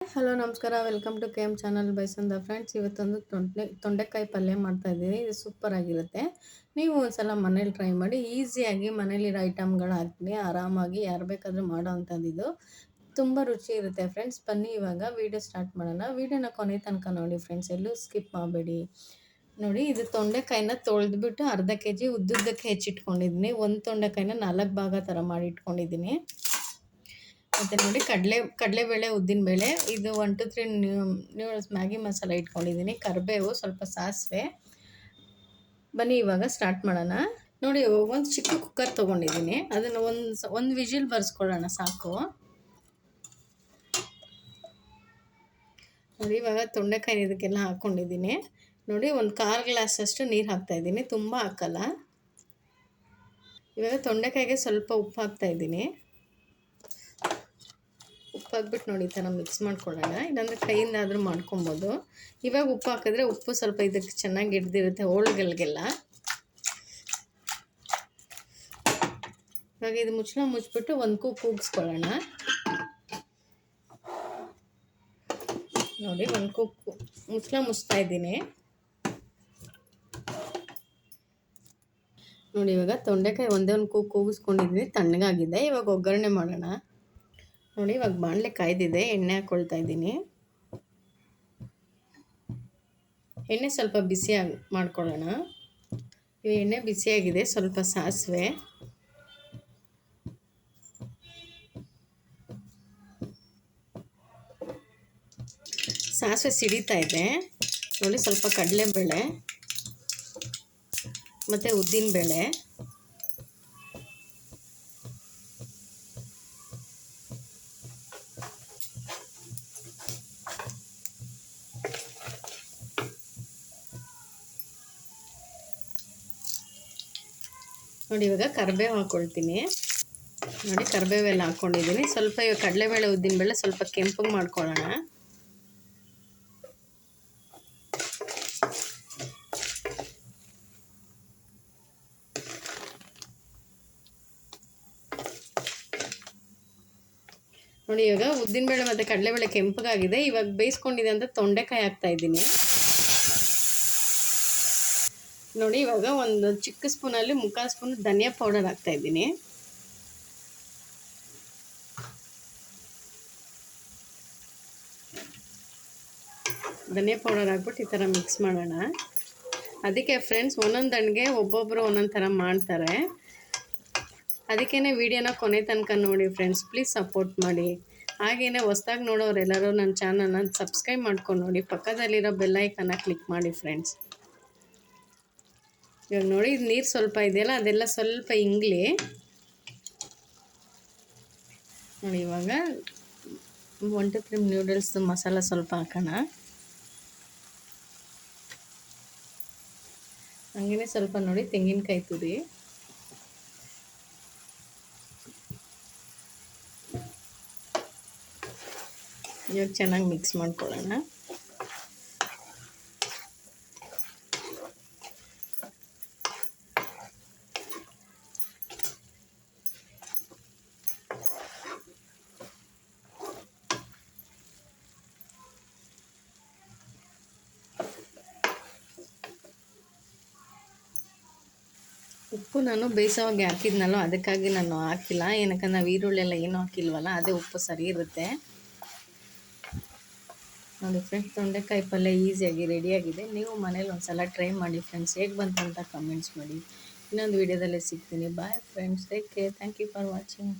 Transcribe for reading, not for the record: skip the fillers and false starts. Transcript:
Hello ನಮಸ್ಕಾರ welcome to K M channel by ಸಂದ friends. ಇವತ್ತೊಂದು ತೊಂಡೆಕಾಯಿ ಪಲ್ಯ ಮಾಡ್ತಾಯಿದ್ದೀನಿ. ಇದು ಸೂಪರಾಗಿರುತ್ತೆ. ನೀವು ಒಂದ್ಸಲ ಮನೇಲಿ ಟ್ರೈ ಮಾಡಿ. ಈಸಿಯಾಗಿ ಮನೇಲಿರೋ ಐಟಮ್ಗಳು ಹಾಕಿ ಆರಾಮಾಗಿ ಯಾರು ಬೇಕಾದರೂ ಮಾಡೋ ಅಂಥದ್ದು. ಇದು ತುಂಬ ರುಚಿ ಇರುತ್ತೆ ಫ್ರೆಂಡ್ಸ್. ಬನ್ನಿ ಇವಾಗ ವೀಡಿಯೋ ಸ್ಟಾರ್ಟ್ ಮಾಡೋಣ. ವೀಡಿಯೋನ ಕೊನೆ ತನಕ ನೋಡಿ ಫ್ರೆಂಡ್ಸ್, ಎಲ್ಲೂ ಸ್ಕಿಪ್ ಮಾಡಬೇಡಿ. ನೋಡಿ, ಇದು ತೊಂಡೆಕಾಯಿನ ತೊಳೆದ್ಬಿಟ್ಟು ಅರ್ಧ ಕೆಜಿ ಉದ್ದುದ್ದಕ್ಕೆ ಹೆಚ್ಚಿಟ್ಕೊಂಡಿದ್ದೀನಿ. ಒಂದು ತೊಂಡೆಕಾಯಿನ 4 ಭಾಗ ಥರ ಮಾಡಿ ಇಟ್ಕೊಂಡಿದ್ದೀನಿ. ಮತ್ತು ನೋಡಿ, ಕಡಲೆಬೇಳೆ, ಉದ್ದಿನಬೇಳೆ, ಇದು 1 to 3 ನ್ಯೂಡಲ್ಸ್ ಮ್ಯಾಗಿ ಮಸಾಲ ಇಟ್ಕೊಂಡಿದ್ದೀನಿ, ಕರಿಬೇವು, ಸ್ವಲ್ಪ ಸಾಸಿವೆ. ಬನ್ನಿ ಇವಾಗ ಸ್ಟಾರ್ಟ್ ಮಾಡೋಣ. ನೋಡಿ, ಒಂದು ಚಿಕ್ಕ ಕುಕ್ಕರ್ ತೊಗೊಂಡಿದ್ದೀನಿ. ಅದನ್ನು ಒಂದು ವಿಜಿಲ್ ಬರ್ಸ್ಕೊಳ್ಳೋಣ ಸಾಕು. ನೋಡಿ, ಇವಾಗ ತೊಂಡೆಕಾಯಿ ಇದಕ್ಕೆಲ್ಲ ಹಾಕ್ಕೊಂಡಿದ್ದೀನಿ. ನೋಡಿ, ಒಂದು 1/4 ಗ್ಲಾಸಷ್ಟು ನೀರು ಹಾಕ್ತಾಯಿದ್ದೀನಿ, ತುಂಬ ಹಾಕಲ್ಲ. ಇವಾಗ ತೊಂಡೆಕಾಯಿಗೆ ಸ್ವಲ್ಪ ಉಪ್ಪು ಹಾಕ್ತಾಯಿದ್ದೀನಿ. ಉಪ್ಪು ಹಾಕ್ಬಿಟ್ಟು ನೋಡಿ ಈ ಥರ ಮಿಕ್ಸ್ ಮಾಡ್ಕೊಳ್ಳೋಣ. ಇಲ್ಲಾಂದರೆ ಕೈಯಿಂದಾದರೂ ಮಾಡ್ಕೊಬೋದು. ಇವಾಗ ಉಪ್ಪು ಹಾಕಿದ್ರೆ ಉಪ್ಪು ಸ್ವಲ್ಪ ಇದಕ್ಕೆ ಚೆನ್ನಾಗಿ ಹಿಡ್ದಿರುತ್ತೆ ಹೋಳುಗಳಿಗೆಲ್ಲ. ಇವಾಗ ಇದು ಮುಚ್ಚಿಬಿಟ್ಟು ಒಂದು ಕೂಗಿಸ್ಕೊಳ್ಳೋಣ. ನೋಡಿ, ಒಂದು ಮುಚ್ತಾ ಇದ್ದೀನಿ. ನೋಡಿ, ಇವಾಗ ತೊಂಡೆಕಾಯಿ ಒಂದೇ ಒಂದು ಕೂಗಿಸ್ಕೊಂಡಿದ್ದೀನಿ, ತಣ್ಣಗಾಗಿದೆ. ಇವಾಗ ಒಗ್ಗರಣೆ ಮಾಡೋಣ. ನೋಡಿ, ಇವಾಗ ಬಾಣಲೆ ಕಾಯ್ದಿದೆ, ಎಣ್ಣೆ ಹಾಕ್ಕೊಳ್ತಾ ಇದ್ದೀನಿ. ಎಣ್ಣೆ ಸ್ವಲ್ಪ ಬಿಸಿಯಾಗಿ ಮಾಡ್ಕೊಳ್ಳೋಣ. ಈ ಎಣ್ಣೆ ಬಿಸಿಯಾಗಿದೆ. ಸ್ವಲ್ಪ ಸಾಸಿವೆ, ಸಿಡಿತಾ ಇದೆ. ನೋಡಿ, ಸ್ವಲ್ಪ ಕಡಲೆಬೇಳೆ ಮತ್ತು ಉದ್ದಿನಬೇಳೆ, ನೋಡಿ ಇವಾಗ ಕರಿಬೇವು ಹಾಕ್ಕೊಳ್ತೀನಿ. ನೋಡಿ, ಕರಿಬೇವೆಲ್ಲ ಹಾಕ್ಕೊಂಡಿದ್ದೀನಿ. ಸ್ವಲ್ಪ ಇವಾಗ ಕಡಲೆಬೇಳೆ, ಉದ್ದಿನಬೇಳೆ ಸ್ವಲ್ಪ ಕೆಂಪಗೆ ಮಾಡ್ಕೊಳ್ಳೋಣ. ನೋಡಿ, ಇವಾಗ ಉದ್ದಿನಬೇಳೆ ಮತ್ತು ಕಡಲೆಬೇಳೆ ಕೆಂಪಗಾಗಿದೆ. ಇವಾಗ ಬೇಯಿಸ್ಕೊಂಡಿದೆ ಅಂತ ತೊಂಡೆಕಾಯಿ ಹಾಕ್ತಾಯಿದ್ದೀನಿ. ನೋಡಿ, ಇವಾಗ ಒಂದು ಚಿಕ್ಕ ಸ್ಪೂನಲ್ಲಿ 3/4 ಸ್ಪೂನ್ ಧನಿಯಾ ಪೌಡರ್ ಹಾಕ್ತಾಯಿದ್ದೀನಿ. ಧನಿಯಾ ಪೌಡರ್ ಹಾಕ್ಬಿಟ್ಟು ಈ ಥರ ಮಿಕ್ಸ್ ಮಾಡೋಣ. ಅದಕ್ಕೆ ಫ್ರೆಂಡ್ಸ್, ಒಂದೊಂದು ಅಡುಗೆ ಒಬ್ಬೊಬ್ಬರು ಒಂದೊಂದು ಥರ ಮಾಡ್ತಾರೆ. ಅದಕ್ಕೇ ವಿಡಿಯೋನ ಕೊನೆ ತನಕ ನೋಡಿ ಫ್ರೆಂಡ್ಸ್, ಪ್ಲೀಸ್ ಸಪೋರ್ಟ್ ಮಾಡಿ. ಹಾಗೆಯೇ ಹೊಸ್ದಾಗಿ ನೋಡೋರೆಲ್ಲರೂ ನನ್ನ ಚಾನಲ್ನ ಸಬ್ಸ್ಕ್ರೈಬ್ ಮಾಡ್ಕೊಂಡು ನೋಡಿ, ಪಕ್ಕದಲ್ಲಿರೋ ಬೆಲ್ಲೈಕನ್ನ ಕ್ಲಿಕ್ ಮಾಡಿ ಫ್ರೆಂಡ್ಸ್. ಇವಾಗ ನೋಡಿ, ಇದು ನೀರು ಸ್ವಲ್ಪ ಇದೆಯಲ್ಲ, ಅದೆಲ್ಲ ಸ್ವಲ್ಪ ಇಂಗ್ಲಿ. ನೋಡಿ, ಇವಾಗ 1 to 3 ನ್ಯೂಡಲ್ಸ್ ಮಸಾಲ ಸ್ವಲ್ಪ ಹಾಕೋಣ. ಹಾಗೆಯೇ ಸ್ವಲ್ಪ ನೋಡಿ ತೆಂಗಿನಕಾಯಿ ತುರಿ, ಇವಾಗ ಚೆನ್ನಾಗಿ ಮಿಕ್ಸ್ ಮಾಡ್ಕೊಳ್ಳೋಣ. ಉಪ್ಪು ನಾನು ಬೇಯಿಸೋವಾಗ ಹಾಕಿದ್ನಲ್ಲ, ಅದಕ್ಕಾಗಿ ನಾನು ಹಾಕಿಲ್ಲ. ಏನಕ್ಕೆ ನಾವು ಈರುಳ್ಳಿ ಎಲ್ಲ ಏನೂ ಹಾಕಿಲ್ವಲ್ಲ, ಅದೇ ಉಪ್ಪು ಸರಿ ಇರುತ್ತೆ. ನೋಡಿ ಫ್ರೆಂಡ್ಸ್, ತೊಂಡೆಕಾಯಿ ಪಲ್ಯ ಈಸಿಯಾಗಿ ರೆಡಿಯಾಗಿದೆ. ನೀವು ಮನೇಲಿ ಒಂದು ಸಲ ಟ್ರೈ ಮಾಡಿ ಫ್ರೆಂಡ್ಸ್. ಹೇಗೆ ಬಂತು ಅಂತ ಕಮೆಂಟ್ಸ್ ಮಾಡಿ. ಇನ್ನೊಂದು ವೀಡಿಯೋದಲ್ಲೇ ಸಿಗ್ತೀನಿ. Bye friends, take care. Thank you for watching.